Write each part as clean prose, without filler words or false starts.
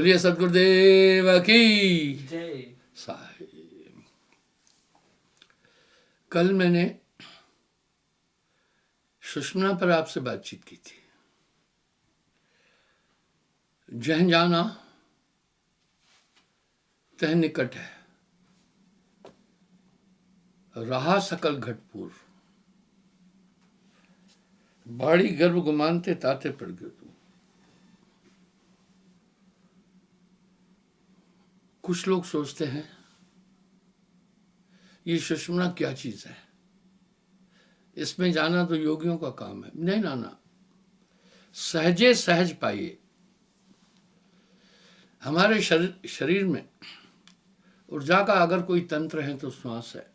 बोलिए सदगुरुदेव की जय। साहिब। कल मैंने सुषमना पर आपसे बातचीत की थी। जह जाना तह निकट है, रहा सकल घटपूर, बाड़ी गर्भ गुमानते ताते पड़ गयो तू। कुछ लोग सोचते हैं ये सुषमना क्या चीज है, इसमें जाना तो योगियों का काम है। नहीं नाना, सहजे सहज पाइए। हमारे शरीर में ऊर्जा का अगर कोई तंत्र है तो श्वास है।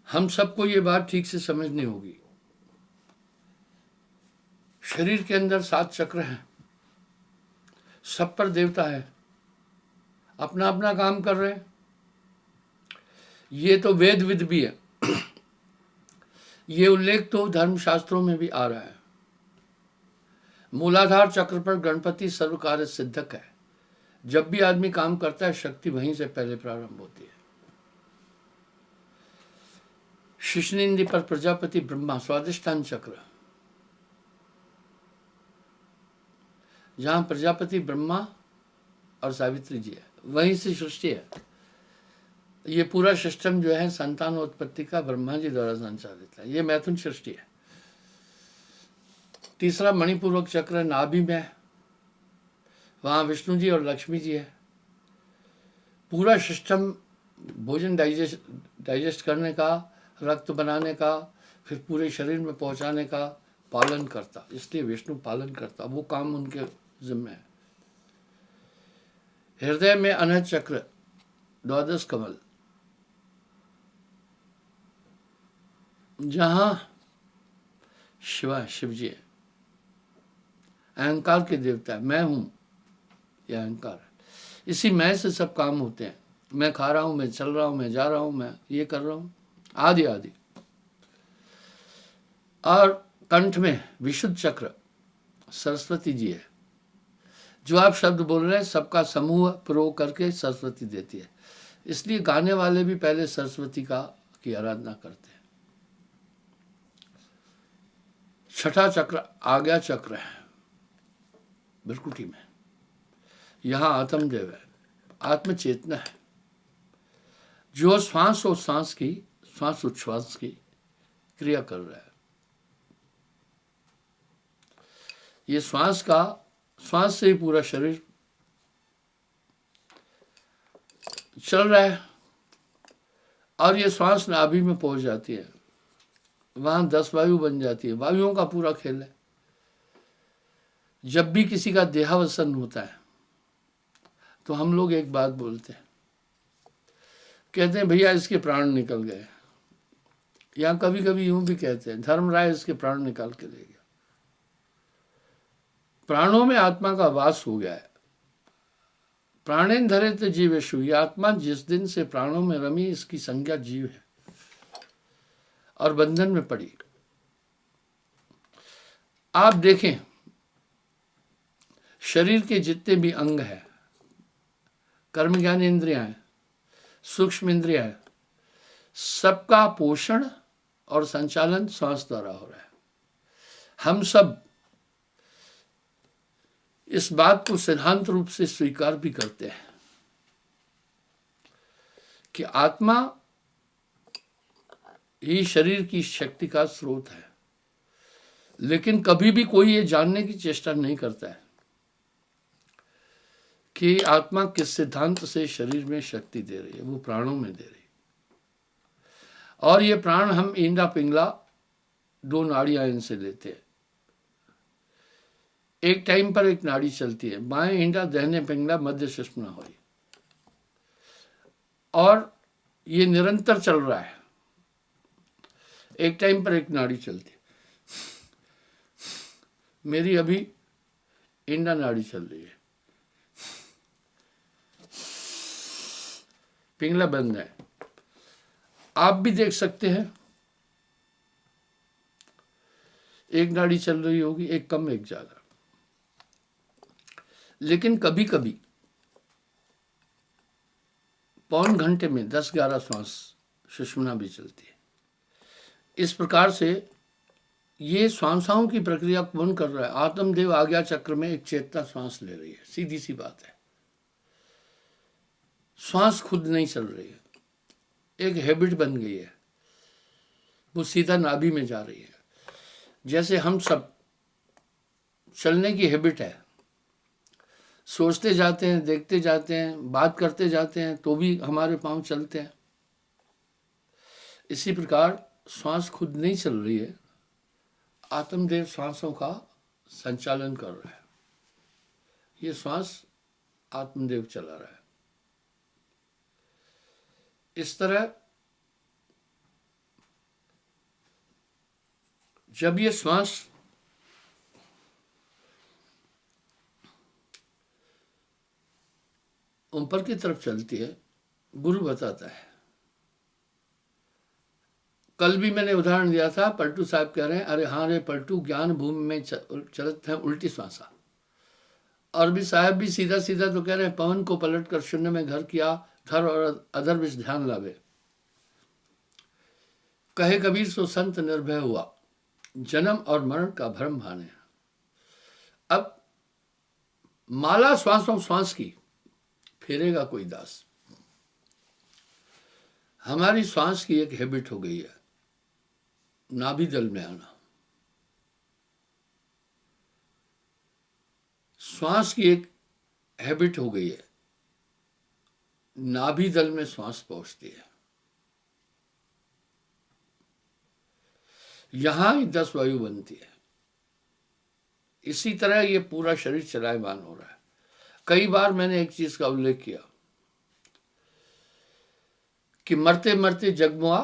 हम सबको ये बात ठीक से समझनी होगी। शरीर के अंदर 7 चक्र हैं, सब पर देवता है, अपना अपना काम कर रहे हैं। ये तो वेद विद भी है, ये उल्लेख तो धर्मशास्त्रों में भी आ रहा है। मूलाधार चक्र पर गणपति सर्व कार्य सिद्धक है। जब भी आदमी काम करता है शक्ति वहीं से पहले प्रारंभ होती है। शिशनिंदी पर प्रजापति ब्रह्मा स्वादिष्ठान चक्र, जहां प्रजापति ब्रह्मा और सावित्री जी है, वहीं से सृष्टि है। ये पूरा सिस्टम जो है संतानोत्पत्ति का ब्रह्मा जी द्वारा संचालित है। ये मैथुन सृष्टि है। तीसरा मणिपूर्वक चक्र नाभि में है, वहां विष्णु जी और लक्ष्मी जी है। पूरा सिस्टम भोजन डाइजेस्ट करने का, रक्त बनाने का, फिर पूरे शरीर में पहुंचाने का पालन करता, इसलिए विष्णु पालन करता, वो काम उनके जिम्मे है। हृदय में अनहद चक्र, द्वादश कमल, जहां शिव जी है, अहंकार के देवता है। मैं हूं, यह अहंकार है। इसी मैं से सब काम होते हैं। मैं खा रहा हूं, मैं चल रहा हूं, मैं जा रहा हूं, मैं ये कर रहा हूं, आदि आदि। और कंठ में विशुद्ध चक्र सरस्वती जी है। जो आप शब्द बोल रहे हैं सबका समूह प्रो करके सरस्वती देती है। इसलिए गाने वाले भी पहले सरस्वती की आराधना करते हैं। छठा चक्र आज्ञा चक्र है बिरकुटी में। यहां आत्मदेव है, आत्म चेतना है, जो श्वास और सांस की, श्वास उच्छ्वास की क्रिया कर रहा है। ये श्वास से ही पूरा शरीर चल रहा है। और ये श्वास नाभि में पहुंच जाती है, वहां 10 वायु बन जाती है। वायुओं का पूरा खेल है। जब भी किसी का देहावसान होता है तो हम लोग एक बात बोलते हैं, कहते हैं भैया इसके प्राण निकल गए, या कभी कभी यूं भी कहते हैं धर्मराय इसके प्राण निकाल के ले गया। प्राणों में आत्मा का वास हो गया है। प्राणेन धरे थे जीवेशु, ये आत्मा जिस दिन से प्राणों में रमी, इसकी संज्ञा जीव है और बंधन में पड़ी। आप देखें, शरीर के जितने भी अंग हैं, कर्म ज्ञान इंद्रियां हैं, सूक्ष्म इंद्रियां हैं, सबका पोषण और संचालन श्वास द्वारा हो रहा है। हम सब इस बात को सिद्धांत रूप से स्वीकार भी करते हैं कि आत्मा ही शरीर की शक्ति का स्रोत है। लेकिन कभी भी कोई ये जानने की चेष्टा नहीं करता है कि आत्मा किस सिद्धांत से शरीर में शक्ति दे रही है। वो प्राणों में दे रही है। और ये प्राण हम ईंडा पिंगला 2 नाड़ियां इनसे लेते हैं। एक टाइम पर एक नाड़ी चलती है, बाएं ईंडा, दाहिने पिंगला, मध्य सुषुम्ना हुई, और ये निरंतर चल रहा है। एक टाइम पर एक नाड़ी चलती है। मेरी अभी ईंडा नाड़ी चल रही है, पिंगला बंद है। आप भी देख सकते हैं, एक नाड़ी चल रही होगी, एक कम एक ज्यादा। लेकिन कभी कभी पौन घंटे में 10-11 श्वास सुषुम्ना भी चलती है। इस प्रकार से ये श्वासाओं की प्रक्रिया कौन कर रहा है? आत्मदेव आज्ञा चक्र में एक चेतना श्वास ले रही है, सीधी सी बात है। श्वास खुद नहीं चल रही है, एक हैबिट बन गई है, वो सीधा नाभि में जा रही है। जैसे हम सब चलने की हैबिट है, सोचते जाते हैं, देखते जाते हैं, बात करते जाते हैं, तो भी हमारे पांव चलते हैं। इसी प्रकार श्वास खुद नहीं चल रही है, आत्मदेव श्वासों का संचालन कर रहा है। ये श्वास आत्मदेव चला रहा है। इस तरह जब ये श्वास ऊपर की तरफ चलती है, गुरु बताता है। कल भी मैंने उदाहरण दिया था, पलटू साहब कह रहे हैं, अरे हाँ रे पलटू, ज्ञान भूमि में चलत है उल्टी श्वासा। और भी साहब भी सीधा सीधा तो कह रहे हैं, पवन को पलट कर शून्य में घर किया, धर और अधर विष ध्यान लावे। कहे कबीर सो संत निर्भय हुआ, जन्म और मरण का भ्रम भाने। अब माला श्वासों श्वास की फेरेगा कोई दास। हमारी श्वास की एक हैबिट हो गई है, नाभि दल में आना। श्वास की एक हैबिट हो गई है, नाभि दल में श्वास पहुंचती है। यहां ही 10 वायु बनती है। इसी तरह ये पूरा शरीर चलायमान हो रहा है। कई बार मैंने एक चीज का उल्लेख किया कि मरते मरते जगमुआ,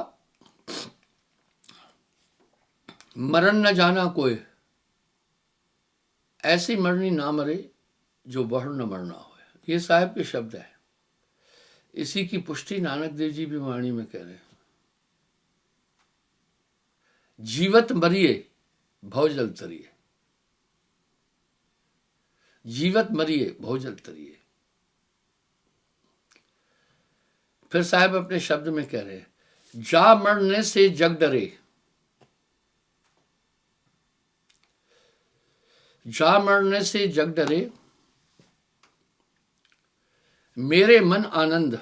मरण न जाना कोई, ऐसी मरनी ना मरे जो बहु न मरना हो। ये साहब के शब्द है। इसी की पुष्टि नानक देव जी भी वाणी में कह रहे हैं। जीवत मरिए भवजल तरिए, जीवत मरिए भवजल तरिए। फिर साहब अपने शब्द में कह रहे हैं, जा मरने से जग डरे, जा मरने से जग डरे, मेरे मन आनंद,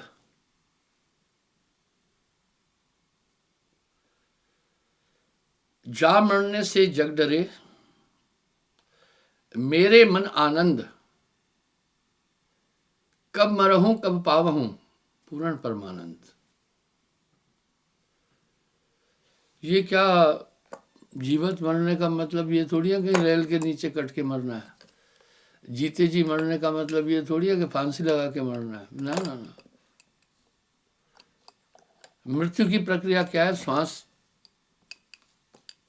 जा मरने से जग डरे, मेरे मन आनंद, कब मरहूं कब पावहूं पूर्ण परमानंद। ये क्या जीवित मरने का मतलब ये थोड़ी है कि रेल के नीचे कट के मरना है। जीते जी मरने का मतलब ये थोड़ी है कि फांसी लगा के मरना है। ना ना ना, मृत्यु की प्रक्रिया क्या है? श्वास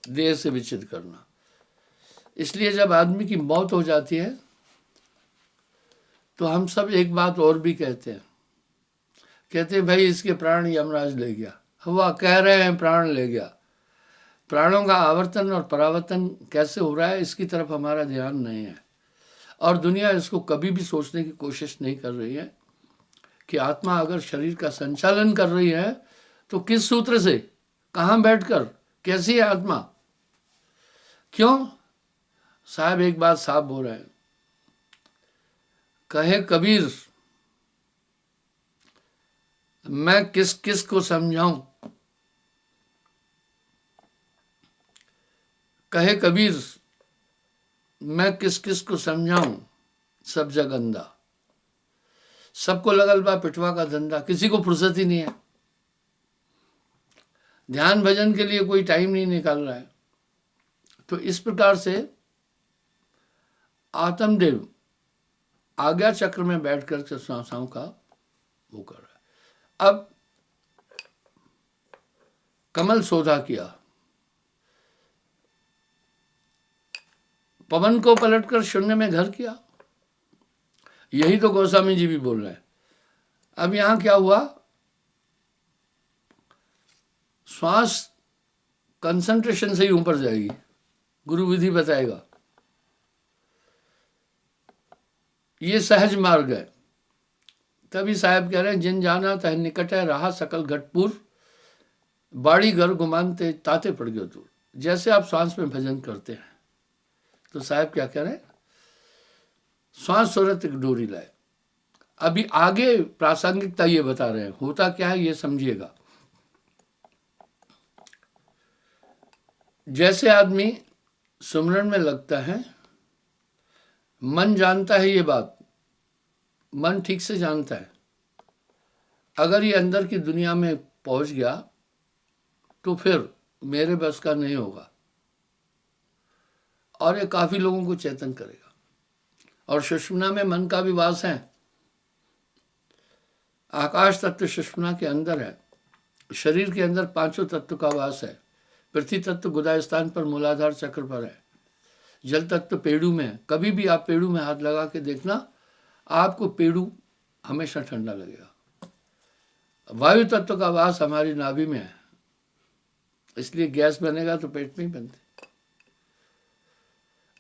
देह से विच्छेद करना। इसलिए जब आदमी की मौत हो जाती है तो हम सब एक बात और भी कहते हैं भाई इसके प्राण यमराज ले गया। हुआ, कह रहे हैं प्राण ले गया। प्राणों का आवर्तन और परावर्तन कैसे हो रहा है, इसकी तरफ हमारा ध्यान नहीं है। और दुनिया इसको कभी भी सोचने की कोशिश नहीं कर रही है कि आत्मा अगर शरीर का संचालन कर रही है तो किस सूत्र से, कहाँ बैठकर, कैसी है आत्मा, क्यों? साहब एक बात साफ बोल रहे हैं, कहे कबीर मैं किस किस को समझाऊं, कहे कबीर मैं किस किस को समझाऊं, सब जग अंधा। सबको लगल बा पिटवा का धंधा, किसी को फुर्सत ही नहीं है। ध्यान भजन के लिए कोई टाइम नहीं निकाल रहा है। तो इस प्रकार से आत्मदेव आज्ञा चक्र में बैठकर श्वासों का वो कर रहा है। अब कमल शोधा किया, पवन को पलटकर शून्य में घर किया। यही तो गोस्वामी जी भी बोल रहे हैं। अब यहां क्या हुआ? श्वास कंसंट्रेशन से ही ऊपर जाएगी, गुरु विधि बताएगा। ये सहज मार्ग है। तभी साहब कह रहे हैं, जिन जाना तह निकट है रहा सकल घटपुर, बाड़ी घर गुमानते ताते पड़ गयो दूर। जैसे आप श्वास में भजन करते हैं, तो साहब क्या कह रहे हैं, श्वास सूरत एक डोरी लाए। अभी आगे प्रासंगिकता ये बता रहे हैं, होता क्या है ये समझिएगा। जैसे आदमी सुमरन में लगता है, मन जानता है ये बात, मन ठीक से जानता है, अगर ये अंदर की दुनिया में पहुंच गया तो फिर मेरे बस का नहीं होगा, और ये काफी लोगों को चेतन करेगा। और सुषुम्ना में मन का भी वास है, आकाश तत्व सुषुम्ना के अंदर है, शरीर के अंदर पांचों तत्व का वास है। पृथ्वी तत्व गुदा स्थान पर मूलाधार चक्र पर है, जल तत्व पेड़ू में है। कभी भी आप पेड़ू में हाथ लगा के देखना, आपको पेड़ू हमेशा ठंडा लगेगा। वायु तत्व का वास हमारी नाभि में है, इसलिए गैस बनेगा तो पेट में ही बनती।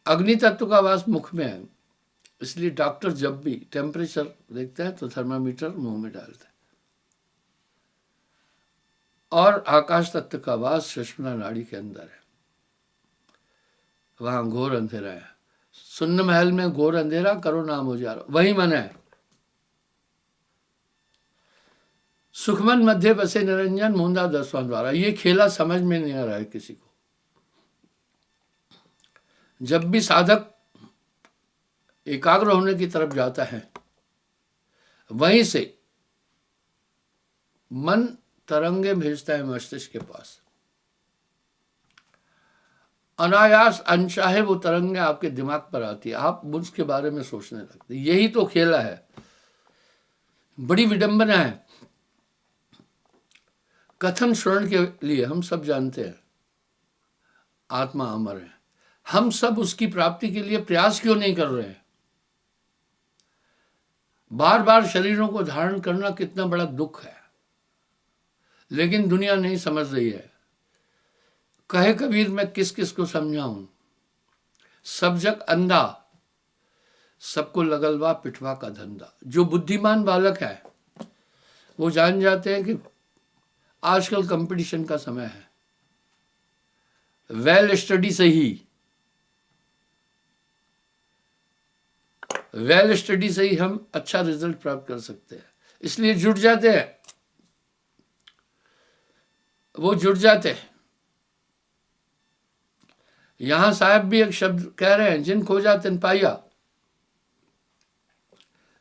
अग्नि तत्व का वास मुख में है, इसलिए डॉक्टर जब भी टेम्परेचर देखते हैं तो थर्मामीटर मुंह में डालते हैं। और आकाश तत्व का वास सुषुम्ना नाड़ी के अंदर है, वहां घोर अंधेरा है। सुन्न महल में घोर अंधेरा, करो नाम उजाला, वही मन है। सुखमन मध्य बसे निरंजन, मूंदा दसवां द्वारा। ये खेला समझ में नहीं आ रहा है किसी को। जब भी साधक एकाग्र होने की तरफ जाता है, वहीं से मन तरंगे भेजता है मस्तिष्क के पास, अनायास अनचाहे वो तरंगे आपके दिमाग पर आती है, आप उसके बारे में सोचने लगते। यही तो खेला है, बड़ी विडंबना है। कथन श्रवण के लिए हम सब जानते हैं आत्मा अमर है, हम सब उसकी प्राप्ति के लिए प्रयास क्यों नहीं कर रहे हैं? बार बार शरीरों को धारण करना कितना बड़ा दुख है, लेकिन दुनिया नहीं समझ रही है। कहे कबीर, मैं किस किस को समझाऊं, सब जग अंधा, सबको लगलवा पिटवा का धंधा। जो बुद्धिमान बालक है वो जान जाते हैं कि आजकल कंपटीशन का समय है, वेल स्टडी से ही हम अच्छा रिजल्ट प्राप्त कर सकते हैं। इसलिए जुट जाते हैं, वो जुट जाते हैं। यहां साहब भी एक शब्द कह रहे हैं, जिन खोजा तिन पाया,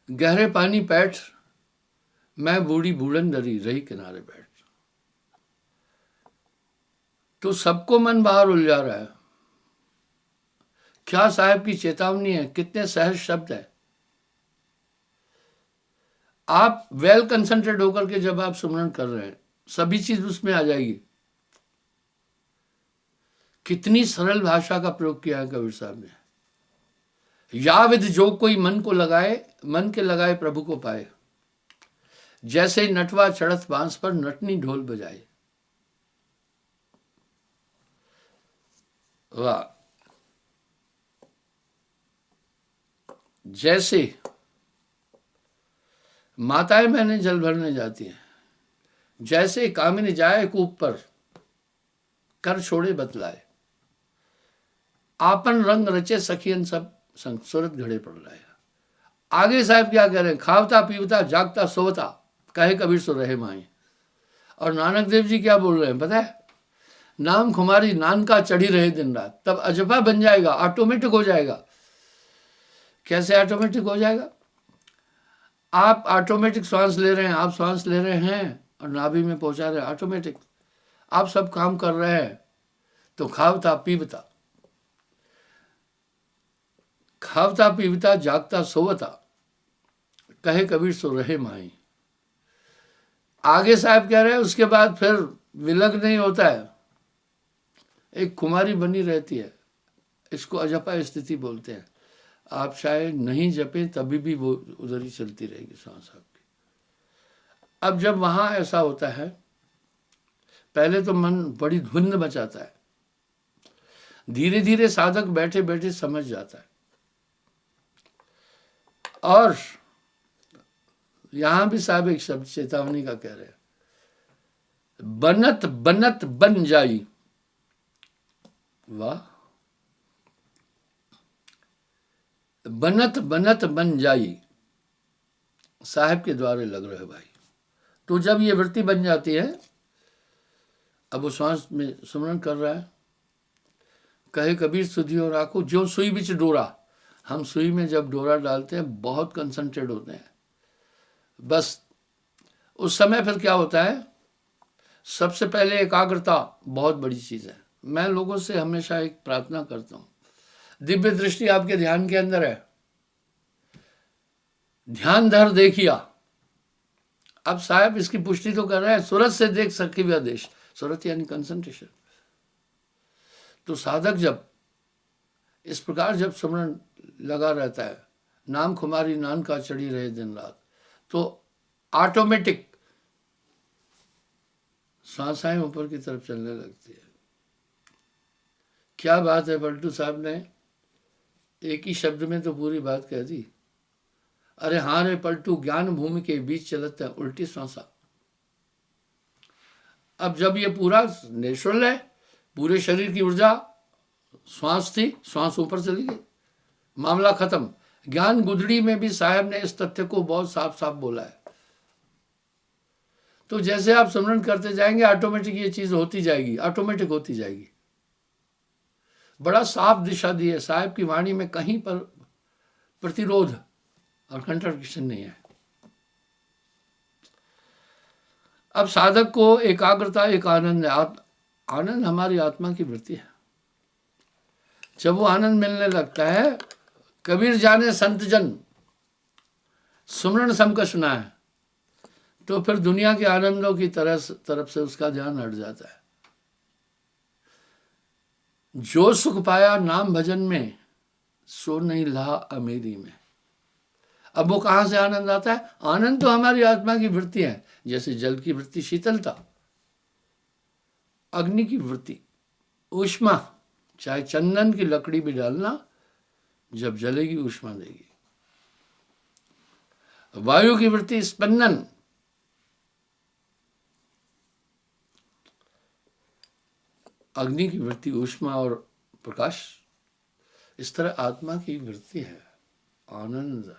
गहरे पानी पैठ, मैं बूढ़ी बूढ़न डरी रही किनारे बैठ। तो सबको मन बाहर उलझा रहा है। क्या साहब की चेतावनी है, कितने सहज शब्द है। आप वेल कंसंट्रेट होकर के जब आप सुमरन कर रहे हैं, सभी चीज उसमें आ जाएगी। कितनी सरल भाषा का प्रयोग किया है कबीर साहब ने। या विध जो कोई मन को लगाए, मन के लगाए प्रभु को पाए। जैसे नटवा चढ़त बांस पर, नटनी ढोल बजाए। वाह। जैसे माताएं बहनें जल भरने जाती हैं, जैसे कामिनी जाए कूप पर, कर छोड़े बतलाए। आपन रंग रचे सखियन सब संग, सूरत घड़े पड़ रहा है। आगे साहब क्या कह रहे हैं, खावता पीवता जागता सोता, कहे कबीर सो रहे माई। और नानक देव जी क्या बोल रहे हैं पता है, नाम खुमारी नान का चढ़ी रहे दिन रात, तब अजपा बन जाएगा, ऑटोमेटिक हो जाएगा। कैसे ऑटोमेटिक हो जाएगा? आप ऑटोमेटिक श्वास ले रहे हैं, आप श्वास ले रहे हैं और नाभि में पहुंचा रहे हैं, ऑटोमेटिक आप सब काम कर रहे हैं। तो खावता पीवता, खावता पीवता जागता सोवता, कहे कबीर सो रहे माई। आगे साहब कह रहे हैं, उसके बाद फिर विलग नहीं होता है, एक कुमारी बनी रहती है। इसको अजपा स्थिति बोलते हैं। आप चाहे नहीं जपें तभी भी वो उधर ही चलती रहेगी सांस आपकी। अब जब वहां ऐसा होता है, पहले तो मन बड़ी धुंध मचाता है, धीरे धीरे साधक बैठे बैठे समझ जाता है। और यहां भी साहब एक शब्द चेतावनी का कह रहे हैं, बनत बनत बन जाई। वाह, बनत बनत बन जाई, साहब के द्वारे लग रहे भाई। तो जब ये वृत्ति बन जाती है, अब वो श्वास में सुमरन कर रहा है, कहे कबीर सुधियो राखो जो सुई बिच डोरा। हम सुई में जब डोरा डालते हैं बहुत कंसंट्रेट होते हैं, बस उस समय फिर क्या होता है, सबसे पहले एकाग्रता बहुत बड़ी चीज है। मैं लोगों से हमेशा एक प्रार्थना करता हूं, दिव्य दृष्टि आपके ध्यान के अंदर है, ध्यान धर देखिया। अब साहब इसकी पुष्टि तो कर रहे हैं, सूरत से देख सके वह देश, सूरत यानी कंसंट्रेशन। तो साधक जब इस प्रकार जब सुमरन लगा रहता है, नाम खुमारी नान का चढ़ी रहे दिन रात, तो ऑटोमेटिक सांसें ऊपर की तरफ चलने लगती है। क्या बात है, पलटू साहब ने एक ही शब्द में तो पूरी बात कह दी। अरे हाँ रे पलटू, ज्ञान भूमि के बीच चलते हैं उल्टी सांसा। अब जब ये पूरा नेचुरल है, पूरे शरीर की ऊर्जा श्वास थी, श्वास ऊपर चली गई, मामला खत्म। ज्ञान गुदड़ी में भी साहब ने इस तथ्य को बहुत साफ साफ बोला है। तो जैसे आप स्मरण करते जाएंगे, ऑटोमेटिक ये चीज होती जाएगी, ऑटोमेटिक होती जाएगी। बड़ा साफ दिशा दी है साहब की वाणी में, कहीं पर प्रतिरोध और कंट्राडिक्शन नहीं है। अब साधक को एकाग्रता एक आनंद है, आनंद हमारी आत्मा की वृत्ति है। जब वो आनंद मिलने लगता है, कबीर जाने संत जन सुमरण समकस ना है, तो फिर दुनिया के आनंदों की तरफ से उसका ध्यान हट जाता है। जो सुख पाया नाम भजन में, सो नहीं लहा अमेरी में। अब वो कहां से आनंद आता है? आनंद तो हमारी आत्मा की वृत्ति है। जैसे जल की वृत्ति शीतलता, अग्नि की वृत्ति ऊष्मा, चाहे चंदन की लकड़ी भी डालना, जब जलेगी ऊष्मा देगी। वायु की वृत्ति स्पंदन, अग्नि की वृत्ति ऊष्मा और प्रकाश। इस तरह आत्मा की वृत्ति है आनंद।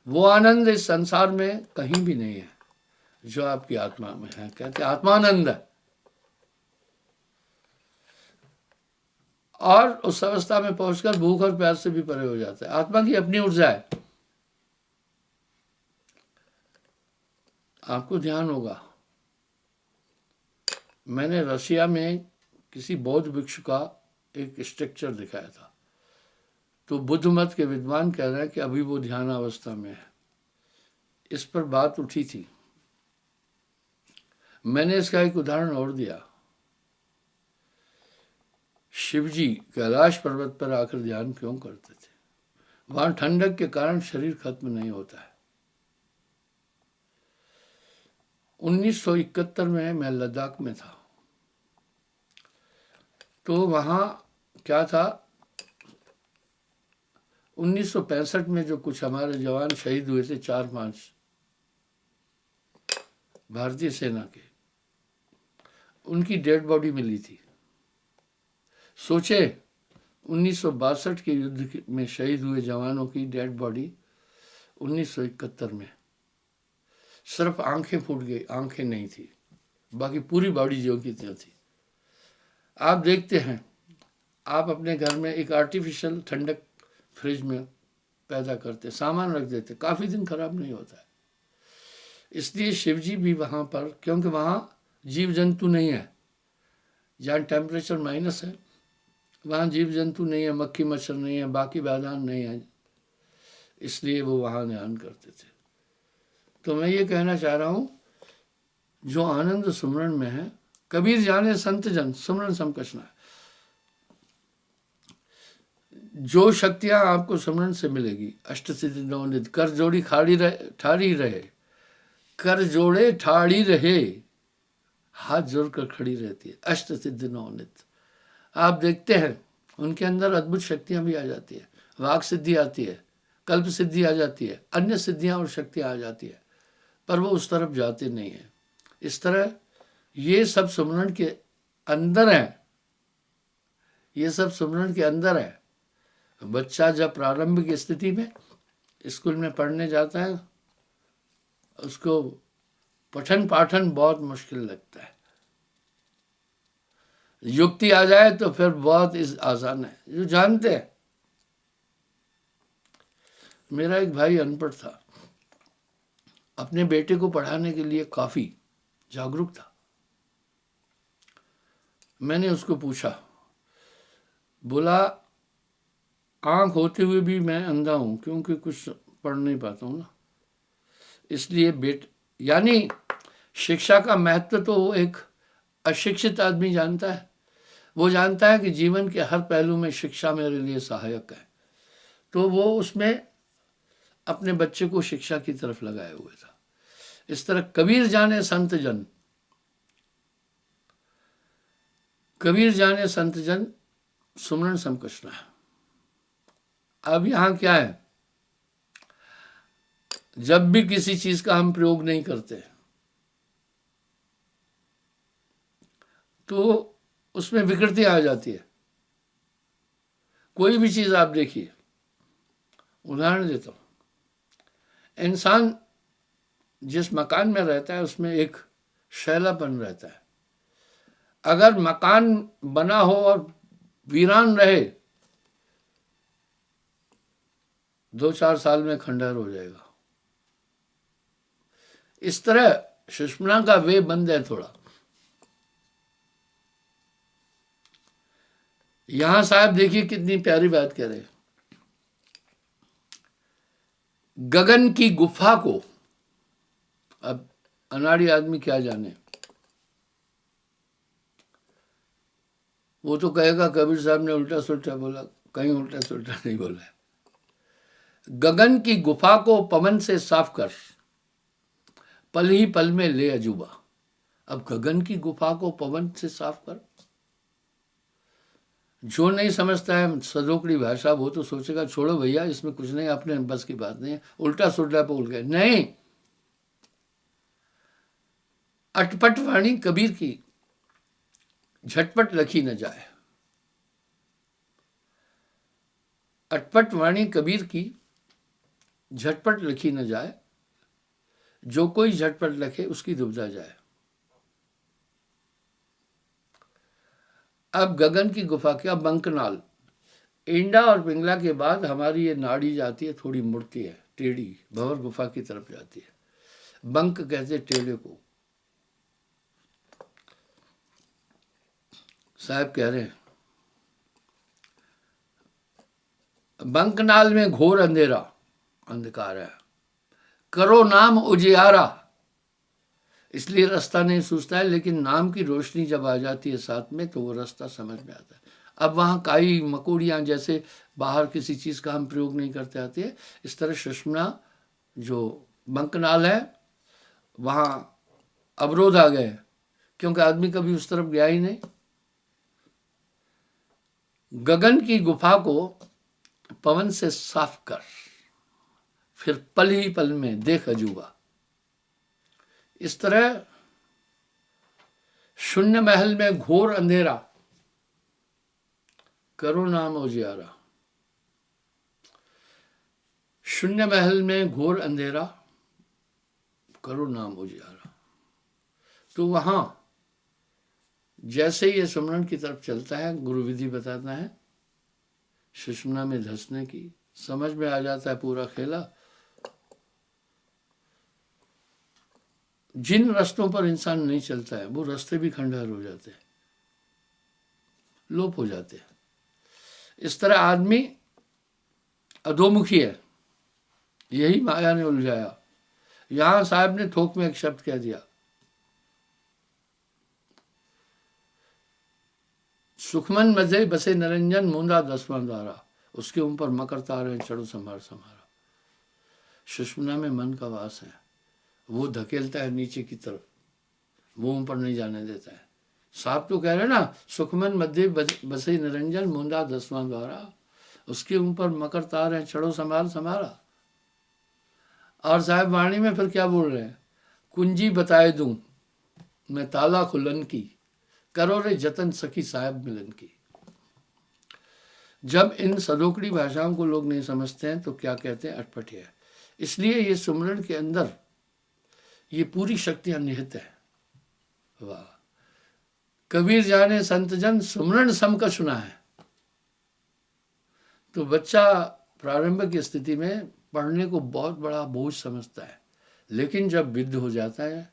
वो आनंद इस संसार में कहीं भी नहीं है जो आपकी आत्मा में है। कहते आत्मानंद है। और उस अवस्था में पहुंचकर भूख और प्यास से भी परे हो जाता है। आत्मा की अपनी ऊर्जा है। आपको ध्यान होगा, मैंने रशिया में किसी बौद्ध भिक्षु का एक स्ट्रक्चर दिखाया था। तो बुद्ध मत के विद्वान कह रहे हैं कि अभी वो ध्यान अवस्था में है। इस पर बात उठी थी, मैंने इसका एक उदाहरण और दिया। शिवजी कैलाश पर्वत पर आकर ध्यान क्यों करते थे? वहां ठंडक के कारण शरीर खत्म नहीं होता है। 1971 में मैं लद्दाख में था। तो वहां क्या था, 1965 में जो कुछ हमारे जवान शहीद हुए थे, 4-5 भारतीय सेना के, उनकी डेड बॉडी मिली थी। सोचे 1962 के युद्ध में शहीद हुए जवानों की डेड बॉडी 1971 में, सिर्फ आंखें फूट गई, आंखें नहीं थी, बाकी पूरी बॉडी जो की त्यों थी। आप देखते हैं, आप अपने घर में एक आर्टिफिशियल ठंडक फ्रिज में पैदा करते, सामान रख देते, काफ़ी दिन खराब नहीं होता है। इसलिए शिवजी भी वहाँ पर, क्योंकि वहाँ जीव जंतु नहीं है, जहाँ टेम्परेचर माइनस है वहाँ जीव जंतु नहीं है, मक्खी मच्छर नहीं है, बाकी बाधान नहीं है, इसलिए वो वहाँ ध्यान करते थे। तो मैं ये कहना चाह रहा हूँ, जो आनंद सुमरण में है, कबीर जाने संत जन सुमरण समकस ना है। जो शक्तियां आपको सुमरण से मिलेगी, अष्ट सिद्धि नवनिधि, कर जोड़ी ठाड़ी रहे, कर जोड़े ठाड़ी रहे, हाथ जोड़कर खड़ी रहती है, अष्ट सिद्धि नवनिधि। आप देखते हैं उनके अंदर अद्भुत शक्तियां भी आ जाती है, वाक सिद्धि आती है, कल्प सिद्धि आ जाती है, अन्य सिद्धियां और शक्तियां आ जाती है, पर वो उस तरफ जाते नहीं है। इस तरह ये सब सुमरण के अंदर है, ये सब सुमरण के अंदर है। बच्चा जब प्रारंभिक स्थिति में स्कूल में पढ़ने जाता है, उसको पठन पाठन बहुत मुश्किल लगता है। युक्ति आ जाए तो फिर बहुत आसान है, जो जानते हैं। मेरा एक भाई अनपढ़ था, अपने बेटे को पढ़ाने के लिए काफी जागरूक था। मैंने उसको पूछा, बोला आंख होते हुए भी मैं अंधा हूं, क्योंकि कुछ पढ़ नहीं पाता हूं ना, इसलिए यानी शिक्षा का महत्व तो एक अशिक्षित आदमी जानता है। वो जानता है कि जीवन के हर पहलू में शिक्षा मेरे लिए सहायक है, तो वो उसमें अपने बच्चे को शिक्षा की तरफ लगाए हुए था। इस तरह कबीर जाने संत जन, कबीर जाने संत जन सुमरण सम कृष्ण है। अब यहां क्या है, जब भी किसी चीज का हम प्रयोग नहीं करते तो उसमें विकृति आ जाती है। कोई भी चीज आप देखिए, उदाहरण देता हूं, इंसान जिस मकान में रहता है उसमें एक शैलापन रहता है। अगर मकान बना हो और वीरान रहे, 2-4 साल में खंडहर हो जाएगा। इस तरह सुषुम्ना का वे बंद है थोड़ा। यहां साहब देखिए कितनी प्यारी बात कह रहे हैं, गगन की गुफा को। अब अनाड़ी आदमी क्या जाने, वो तो कहेगा कबीर साहब ने उल्टा सुल्टा बोला। कहीं उल्टा सुल्टा नहीं बोला है। गगन की गुफा को पवन से साफ कर, पल ही पल में ले अजूबा। अब गगन की गुफा को पवन से साफ कर, जो नहीं समझता है सदोकड़ी भाषा, वो तो सोचेगा छोड़ो भैया, इसमें कुछ नहीं, अपने बस की बात नहीं है, उल्टा सुल्टा बोल गए। नहीं, अटपट वाणी कबीर की झटपट लिखी न जाए। अटपट वाणी कबीर की झटपट लिखी न जाए, जो कोई झटपट लिखे उसकी दुविधा जाए। अब गगन की गुफा क्या, बंकनाल, इंडा और पिंगला के बाद हमारी ये नाड़ी जाती है, थोड़ी मुड़ती है, टेढ़ी, भंवर गुफा की तरफ जाती है। बंक कहते टेढ़े को। साहब कह रहे हैं, बंकनाल में घोर अंधेरा, अंधकार है, करो नाम उजियारा, इसलिए रास्ता नहीं सूझता है, लेकिन नाम की रोशनी जब आ जाती है साथ में तो वो रास्ता समझ में आता है। अब वहाँ काई मकोड़ियाँ जैसे बाहर किसी चीज़ का हम प्रयोग नहीं करते आते हैं, इस तरह सुषुम्ना जो बंकनाल है वहाँ अवरोध आ गए, क्योंकि आदमी कभी उस तरफ गया ही नहीं। गगन की गुफा को पवन से साफ कर, फिर पल ही पल में देख अजूबा। इस तरह शून्य महल में घोर अंधेरा, करो नाम उजियारा। शून्य महल में घोर अंधेरा, करो नाम उजियारा। तो वहां जैसे ये सुमरण की तरफ चलता है, गुरु विधि बताता है सुषुम्ना में धंसने की, समझ में आ जाता है पूरा खेला। जिन रास्तों पर इंसान नहीं चलता है वो रास्ते भी खंडहर हो जाते हैं, लोप हो जाते हैं। इस तरह आदमी अधोमुखी है, यही माया ने उलझाया। यहां साहब ने थोक में एक शब्द कह दिया, सुखमन मजे बसे निरंजन मूंदा 10वां द्वारा, उसके ऊपर मकर तारे चढ़ो संभार संभारा। सुषुम्ना में मन का वास है, वो धकेलता है नीचे की तरफ, वो ऊपर नहीं जाने देता है। साहब तो कह रहे ना, सुखमन मध्य बसे निरंजन मूंदा 10वां द्वारा, उसके ऊपर मकर तार हैं, चढ़ो संभाल संभाला। और साहब वाणी में फिर क्या बोल रहे हैं, कुंजी बताए दूं मैं ताला खुलन की, करो रे जतन सखी साहब मिलन की। जब इन सदोकड़ी भाषाओं को लोग नहीं समझते हैं तो क्या कहते हैं, अटपटे। इसलिए ये सुमरन के अंदर ये पूरी शक्तियां निहित है। वाह, कबीर जाने संत जन सुमरन सम का सुना है। तो बच्चा प्रारंभ की स्थिति में पढ़ने को बहुत बड़ा बोझ समझता है, लेकिन जब विद्ध हो जाता है,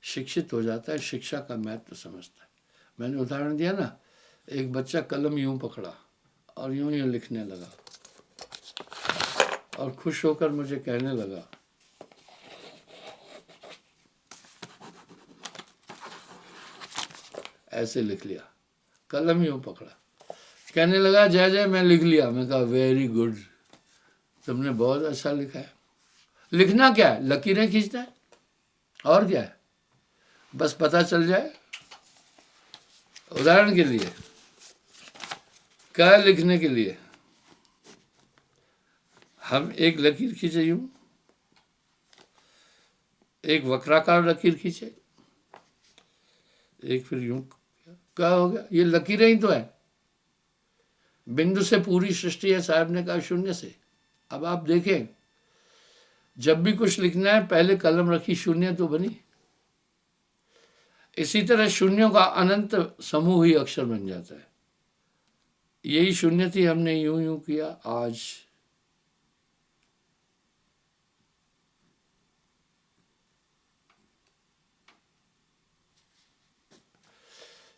शिक्षित हो जाता है, शिक्षा का महत्व समझता है। मैंने उदाहरण दिया ना, एक बच्चा कलम यूं पकड़ा और यूं यूं लिखने लगा और खुश होकर मुझे कहने लगा, ऐसे लिख लिया, कलम यूं पकड़ा, कहने लगा जय जय मैं लिख लिया। मैं कहा वेरी गुड, तुमने बहुत अच्छा लिखा है। लिखना क्या है, लकीरें खींचना है, और क्या है, बस पता चल जाए। उदाहरण के लिए क्या लिखने के लिए हम एक लकीर खींचे यूं, एक वक्राकार लकीर खींचे, एक फिर यूं, क्या हो गया, ये लकीरें ही तो है। बिंदु से पूरी सृष्टि है, साहब ने कहा शून्य से। अब आप देखें, जब भी कुछ लिखना है पहले कलम रखी, शून्य तो बनी। इसी तरह शून्यों का अनंत समूह ही अक्षर बन जाता है। यही शून्य थी, हमने यूं यूं किया। आज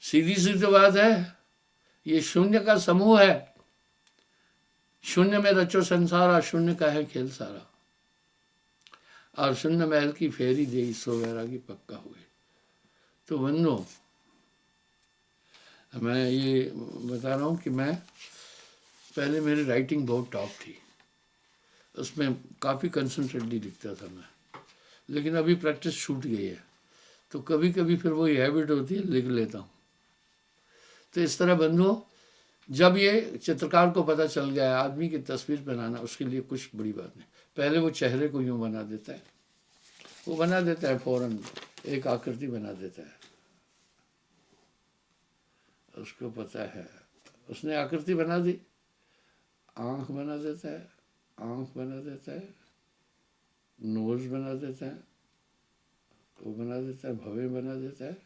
सीधी सी तो बात है, ये शून्य का समूह है। शून्य में रचो संसारा, शून्य का है खेल सारा। और शून्य महल की फेरी दे, सो वैरागी पक्का हुए। तो बंधुओं, मैं ये बता रहा हूँ कि मैं पहले मेरी राइटिंग बहुत टॉप थी, उसमें काफ़ी कंसंट्रेटली लिखता था मैं, लेकिन अभी प्रैक्टिस छूट गई है, तो कभी कभी फिर वही हैबिट होती है, लिख लेता हूँ। तो इस तरह बंधुओं, जब ये चित्रकार को पता चल गया है आदमी की तस्वीर बनाना उसके लिए कुछ बड़ी बात नहीं। पहले वो चेहरे को यूँ बना देता है, वो बना देता है, फौरन एक आकृति बना देता है, उसको पता है, उसने आकृति बना दी, आँख बना देता है, आँख बना देता है, नोज बना देता है, वो बना देता है, भवें बना देता है,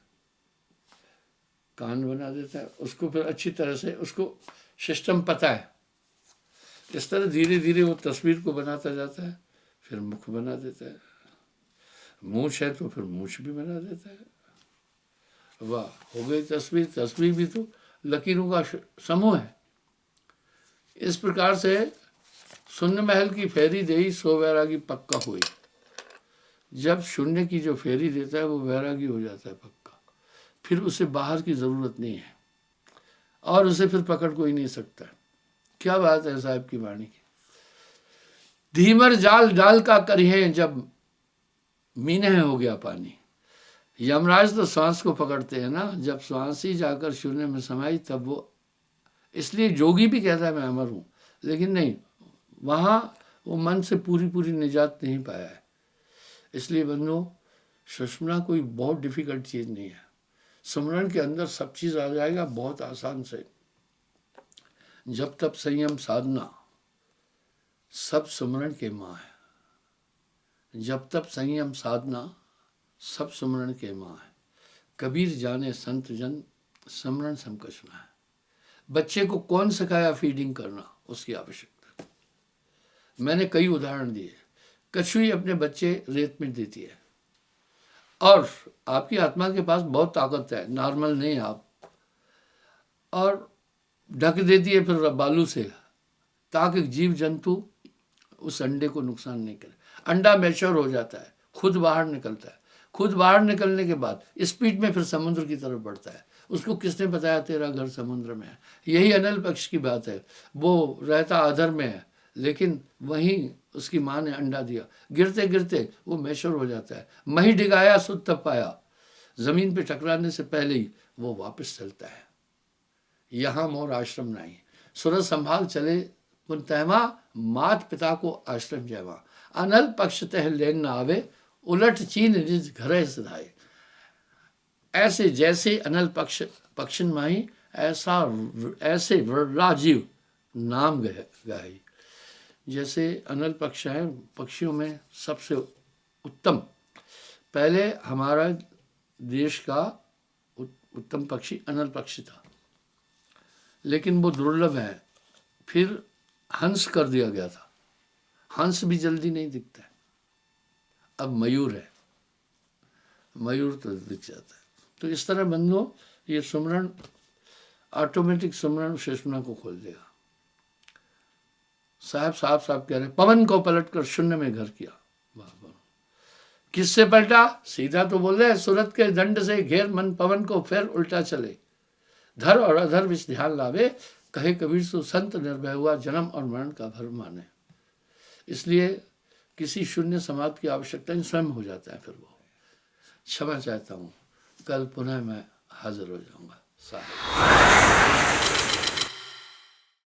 कान बना देता है। उसको फिर अच्छी तरह से उसको सिस्टम पता है। इस तरह धीरे धीरे वो तस्वीर को बनाता जाता है। फिर मुख बना देता है, मूछ है तो फिर मूछ भी बना देता है। वाह, हो गई तस्वीर। तस्वीर भी तो लकीरों का समूह है। इस प्रकार से शून्य महल की फेरी देई, सो वैरागी पक्का हुई। जब शून्य की जो फेरी देता है वो वैरागी हो जाता है पक्का, फिर उसे बाहर की ज़रूरत नहीं है और उसे फिर पकड़ कोई नहीं सकता। क्या बात है साहब की वाणी की। धीमर जाल डाल का करिए, जब मीने हो गया पानी। यमराज तो श्वास को पकड़ते हैं ना, जब श्वास ही जाकर शून्य में समाई तब वो, इसलिए जोगी भी कहता है मैं अमर हूँ, लेकिन नहीं, वहाँ वो मन से पूरी पूरी निजात नहीं पाया है। इसलिए बंधुओं, सुषमना कोई बहुत डिफिकल्ट चीज़ नहीं है। सुमरन के अंदर सब चीज़ आ जाएगा बहुत आसान से। जब तब संयम साधना सब सुमरन के माँ है। जब तब संयम साधना सब सुमरन के माँ है। कबीर जाने संत जन सुमरन सबका सुना है। बच्चे को कौन सिखाया फीडिंग करना, उसकी आवश्यकता। मैंने कई उदाहरण दिए। कछुई अपने बच्चे रेत में देती है, और आपकी आत्मा के पास बहुत ताकत है, नॉर्मल नहीं आप, और ढक देती है फिर बालू से, ताकि जीव जंतु उस अंडे को नुकसान नहीं करे। अंडा मैच्योर हो जाता है, खुद बाहर निकलता है। खुद बाहर निकलने के बाद स्पीड में फिर समुद्र की तरफ बढ़ता है। उसको किसने बताया तेरा घर समुद्र में है? यही अनल पक्ष की बात है। वो रहता अधर में है, लेकिन वहीं उसकी माँ ने अंडा दिया, गिरते गिरते वो मैच्योर हो जाता है। मही डिगाया सुध तब पाया, जमीन पे टकराने से पहले ही वो वापस चलता है। यहाँ मोर आश्रम नहीं, सूरत संभाल चले पुनतहमा, मात पिता को आश्रम जयवा। अनल पक्ष तह लेन न आवे, उलट चीन निज घर सधाए। ऐसे जैसे अनल पक्षिन माही, ऐसे राजीव नाम गाई। जैसे अनल पक्ष है, पक्षियों में सबसे उत्तम, पहले हमारा देश का उत्तम पक्षी अनल पक्षी था, लेकिन वो दुर्लभ है, फिर हंस कर दिया गया था। हंस भी जल्दी नहीं दिखता है, अब मयूर है, मयूर तो दिख जाता है। तो इस तरह बंधुओं, ये सुमरण ऑटोमेटिक सुमरण सुषुम्ना को खोल देगा। साहब कह रहे, पवन को पलटकर शून्य में घर किया। वाह वाह, किससे पलटा? सीधा तो बोल रहे, सूरत के दंड से घेर मन पवन को, फिर उल्टा चले। धर और अधर विच ध्यान लावे, कहे कबीर सो संत निर्भय हुआ, जन्म और मरण का भर माने। इसलिए किसी शून्य समाधि की आवश्यकता नहीं, स्वयं हो जाता है फिर वो। क्षमा चाहता हूँ, कल पुनः मैं हाजिर हो जाऊंगा। साहब